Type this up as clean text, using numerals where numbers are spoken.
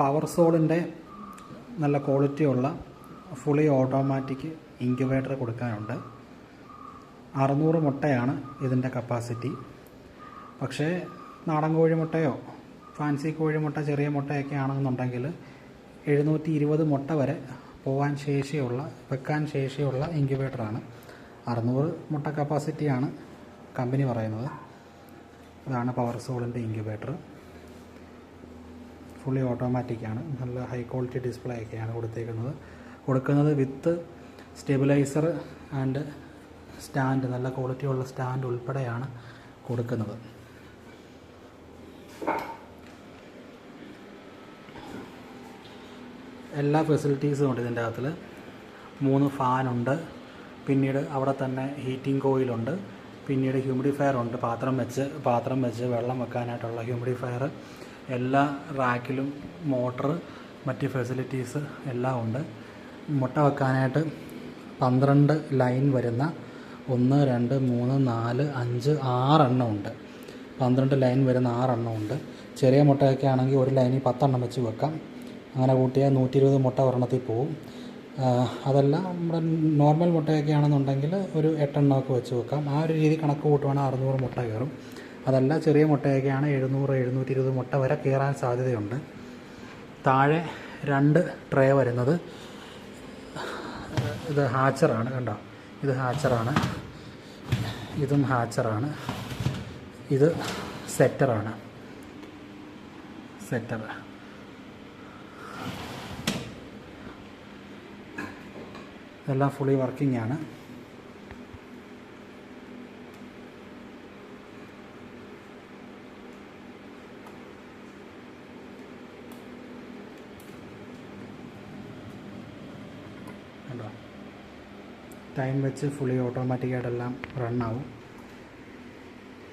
Power സോളിൻ്റെ നല്ല ക്വാളിറ്റിയുള്ള fully automatic incubator കൊടുക്കാനുണ്ട്. 600 മുട്ടയാണ് ഇതിൻ്റെ കപ്പാസിറ്റി. പക്ഷേ നാടൻ കോഴിമുട്ടയോ ഫാൻസി കോഴിമുട്ട ചെറിയ മുട്ടയൊക്കെ ആണെന്നുണ്ടെങ്കിൽ 720 മുട്ട വരെ വെക്കാൻ ശേഷിയുള്ള ഇൻക്യുബേറ്ററാണ്. 600 മുട്ട കപ്പാസിറ്റിയാണ് കമ്പനി പറയുന്നത്. ഇതാണ് പവർ സോളിൻ്റെ ഇൻക്യുബേറ്റർ. ഫുള്ളി ഓട്ടോമാറ്റിക്കാണ്. നല്ല ഹൈ ക്വാളിറ്റി ഡിസ്പ്ലേ ഒക്കെയാണ് കൊടുക്കുന്നത് വിത്ത് സ്റ്റെബിലൈസർ ആൻഡ് സ്റ്റാൻഡ്, നല്ല ക്വാളിറ്റിയുള്ള സ്റ്റാൻഡ് ഉൾപ്പെടെയാണ് കൊടുക്കുന്നത്. എല്ലാ ഫെസിലിറ്റീസും ഉണ്ട് ഇതിൻ്റെ അകത്തിൽ. 3 ഫാനുണ്ട്, പിന്നീട് അവിടെ തന്നെ ഹീറ്റിംഗ് കോയിലുണ്ട്, പിന്നീട് ഹ്യൂമിഡിഫയർ ഉണ്ട്, പാത്രം വെച്ച് വെള്ളം വെക്കാനായിട്ടുള്ള ഹ്യൂമിഡിഫയർ, എല്ലാ റാക്കിലും മോട്ടർ, മറ്റ് ഫെസിലിറ്റീസ് എല്ലാം ഉണ്ട്. മുട്ട വെക്കാനായിട്ട് 12 ലൈൻ വരുന്ന 1 2 3 4 5 6 എണ്ണം ഉണ്ട്. 12 ലൈൻ വരുന്ന 6 എണ്ണം ഉണ്ട്. ചെറിയ മുട്ടയൊക്കെ ആണെങ്കിൽ ഒരു ലൈനിൽ 10 എണ്ണം വെച്ച് വെക്കാം. അങ്ങനെ കൂട്ടിയാൽ 120 മുട്ട ഒരെണ്ണത്തിൽ പോവും. അതല്ല നമ്മുടെ നോർമൽ മുട്ടയൊക്കെ ആണെന്നുണ്ടെങ്കിൽ ഒരു 8 എണ്ണമൊക്കെ വെച്ച് വെക്കാം. ആ ഒരു രീതി കണക്ക് കൂട്ടുവാണെങ്കിൽ 600 മുട്ട കയറും. അതല്ല ചെറിയ മുട്ടയൊക്കെയാണ് 700 720 മുട്ട വരെ കയറാൻ സാധ്യതയുണ്ട്. താഴെ 2 ട്രേ വരുന്നത് ഇത് ഹാച്ചറാണ്. കണ്ടോ, ഇത് ഹാച്ചറാണ്, ഇതും ഹാച്ചറാണ്, ഇത് സെറ്ററാണ്. ഇതെല്ലാം ഫുള്ളി വർക്കിംഗ് ആണ്. കണ്ടോ, ടൈം വെച്ച് ഫുള്ളി ഓട്ടോമാറ്റിക്കായിട്ടെല്ലാം റണ്ണാവും.